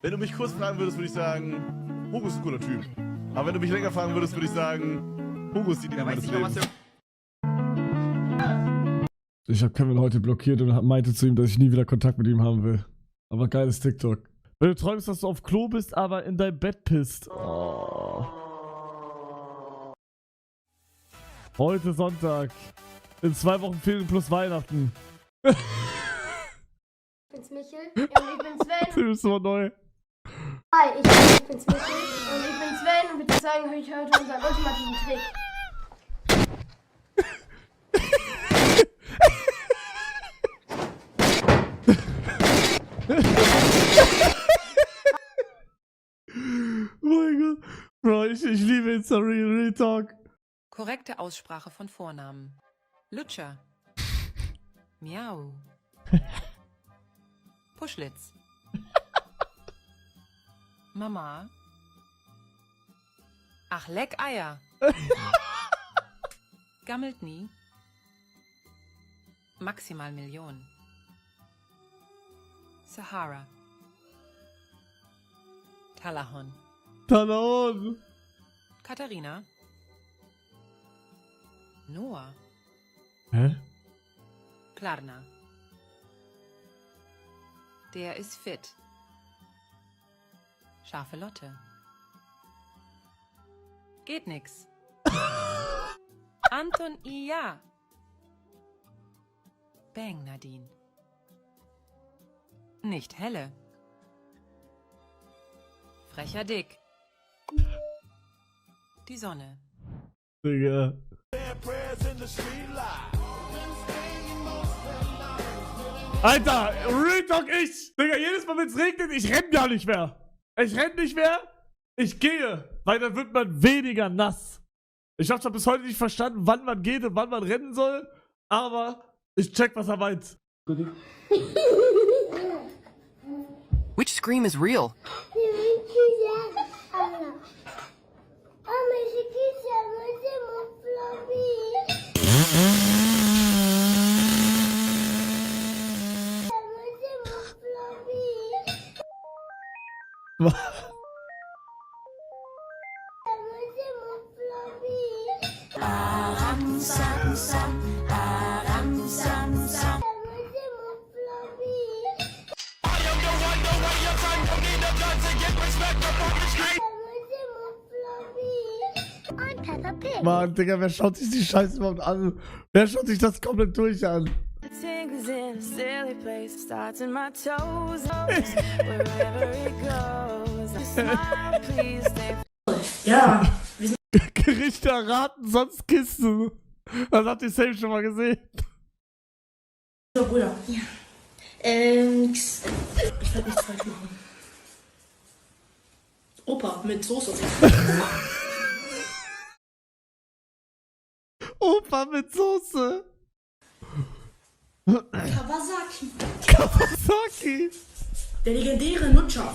Wenn du mich kurz fragen würdest, würde ich sagen, Hugo ist ein cooler Typ. Aber wenn du mich länger fragen würdest, würde ich sagen, Hugo ist die Liebe meines Lebens. Ich habe Kevin heute blockiert und meinte zu ihm, dass ich nie wieder Kontakt mit ihm haben will. Aber geiles TikTok. Wenn du träumst, dass du auf Klo bist, aber in dein Bett pisst. Oh. Heute Sonntag. In 2 Wochen Ferien plus Weihnachten. Ich bin's Michel und ich bin Sven. Du bist so neu. Hi, ich bin's Michel und ich bin Sven und wir zeigen euch heute unseren ultimativen Trick. Oh mein Gott. Bro, ich liebe Insta Real Talk. Korrekte Aussprache von Vornamen. Lutscher. Miau. Puschlitz. Mama. Ach, leck Eier. Gammelt nie. Maximal Million. Sahara. Talahon. Talon. Katharina. Noah. Hä? Klarna. Der ist fit. Scharfe Lotte. Geht nix. Anton Ia. Bang Nadine. Nicht helle. Frecher Dick. Die Sonne. Digga. Alter, Real Talk ich. Digga, jedes Mal, wenn es regnet, ich renn gar nicht mehr. Ich renn nicht mehr. Ich gehe, weil dann wird man weniger nass. Ich hab's bis heute nicht verstanden, wann man geht und wann man rennen soll. Aber ich check, was er meint. Which scream is real? Mann, Digga, wer schaut sich die Scheiße überhaupt an? Wer schaut sich das komplett durch an? Ja, Gerichte erraten, sonst Kisten. Das habt ihr safe schon mal gesehen. so, Bruder. Ja. Ich werde nichts falsch machen. Opa mit Soße. Opa mit Soße. Kawasaki. Kawasaki. Der legendäre Nutscher.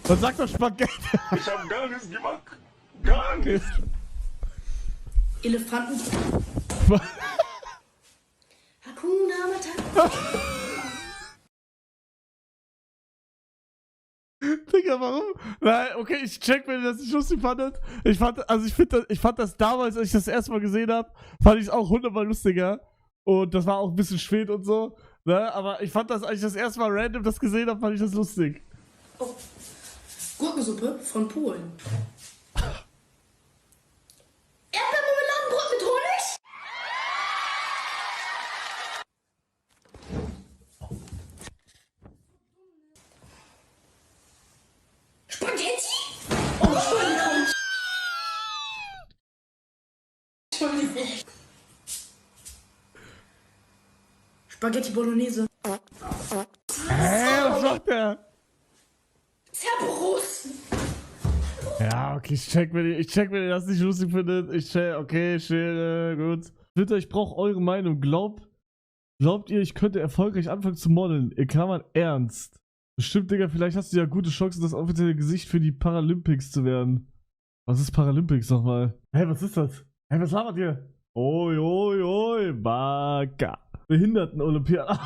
Was sagt doch Spaghetti? Ich hab gar nichts gemacht. Gar nichts. Elefanten. Hakuna Matata. Digga, warum? Nein, okay, ich check, wenn ihr das nicht lustig fandet. Ich fand das damals, als ich das erste Mal gesehen habe, fand ich es auch 100-mal lustiger. Und das war auch ein bisschen spät und so. Ne? Aber ich fand das, als ich das erste Mal random das gesehen habe, fand ich das lustig. Oh. Gurkensuppe von Polen. Erdbeermarmeladenbrot mit Honig? Spaghetti? Oh, Entschuldigung. Spaghetti Bolognese. Was macht der? Cerberus. Ja, okay, ich check, wenn ihr das nicht lustig findet. Ich check, okay, Schere, gut. Bitte, ich brauche eure Meinung. Glaubt ihr, ich könnte erfolgreich anfangen zu modeln? In Klammern ernst. Bestimmt, Digga, vielleicht hast du ja gute Chancen, das offizielle Gesicht für die Paralympics zu werden. Was ist Paralympics nochmal? Hä, was ist das? Hä, was labert ihr? Oi, oi, oi, Baka. Behinderten-Olympiade.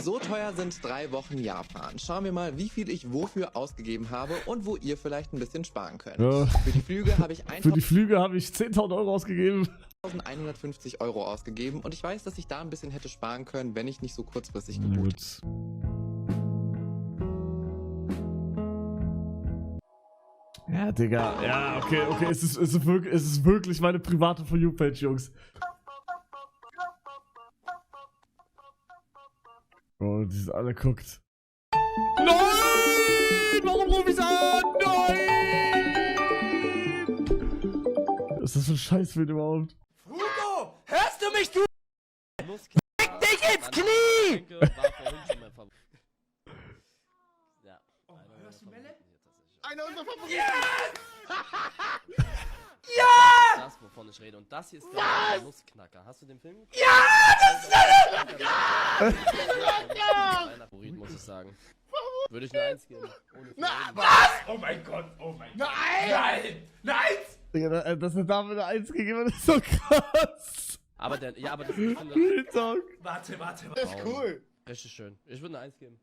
So teuer sind 3 Wochen Japan. Schauen wir mal, wie viel ich wofür ausgegeben habe und wo ihr vielleicht ein bisschen sparen könnt. Ja. Für die Flüge habe ich Für die Flüge habe ich 10.000 Euro ausgegeben. 1.150 Euro ausgegeben und ich weiß, dass ich da ein bisschen hätte sparen können, wenn ich nicht so kurzfristig Na gebucht gut. Ja, Digga. Ja, okay, okay. Es ist wirklich meine private For You-Page, Jungs. Oh, die sind alle guckt. Nein! Warum ruf ich's an? Nein! Was ist das für ein Scheißbild überhaupt? Hugo! Hörst du mich, du? Fick dich ins Knie! Hörst du Melle? Einer unserer Favoriten. Ja! Das, wovon ich rede. Und das hier ist der Nussknacker. Hast du den Film? Ja! Das ist der Nussknacker! Mein Favorit, muss ich sagen. Würde ich eine 1 geben. Was? Oh mein Gott, oh mein Gott. Nein! Nein! Digga, dass er damit eine 1 gegeben hat, ist so krass. Aber der, ja, aber das Real Talk. Warte. Das ist cool. Richtig schön. Ich würde eine 1 geben.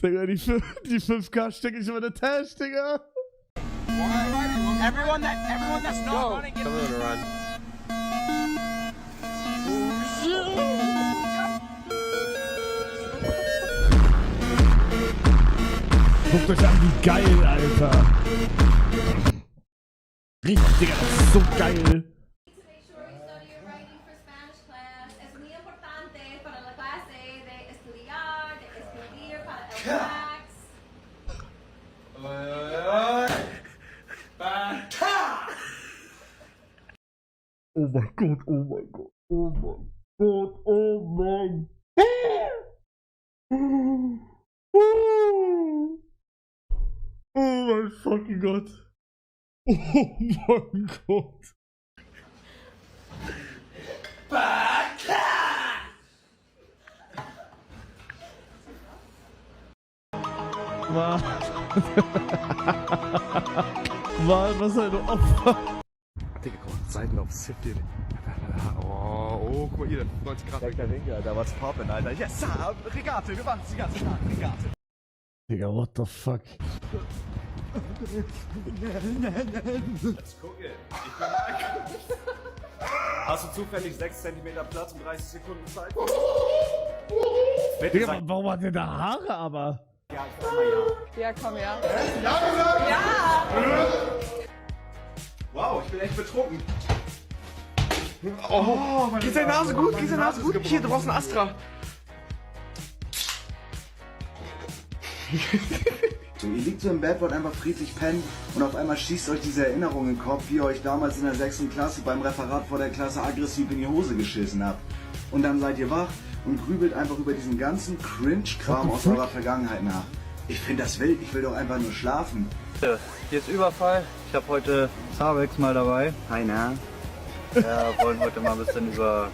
Digga, die 5K stecke ich über der Tasche, Digga. Everyone that's not running, get run. Guckt euch an, wie geil, Alter. Richtig, Digga, das ist so geil. Make sure you study your writing for Spanish class. Es muy importante para la clase de estudiar, de escribir para el fax. Oh mein Gott, oh mein Gott, oh mein Gott, oh mein Oh mein fucking Gott. Oh mein Gott. Mann, was ein Opfer. Digga, guck mal, Seitenlauf, Sip dir. Oh, guck mal hier, 90 Grad. Der Ringe, da war's poppen, Alter. Yes, Regate, wir waren die ganze Tag, Regate. Digga, what the fuck? Jetzt gucke, Hast du zufällig 6 cm Platz und 30 Sekunden Zeit? Bitte Digga, sag warum hat der da Haare aber? ja, ich sag mal ja. Ja, komm her. Wow, ich bin echt betrunken. Oh, geht seine Nase gut, geht seine Nase gut. Hier, du brauchst einen Astra. So, ihr liegt so im Bett, wollt einfach friedlich pennen und auf einmal schießt euch diese Erinnerung in den Kopf, wie ihr euch damals in der 6. Klasse beim Referat vor der Klasse aggressiv in die Hose geschissen habt. Und dann seid ihr wach und grübelt einfach über diesen ganzen Cringe-Kram aus eurer Vergangenheit nach. Ich finde das wild, ich will doch einfach nur schlafen. Hier ist Überfall. Ich habe heute Zabex mal dabei. Hi, na? Wir wollen heute mal ein bisschen über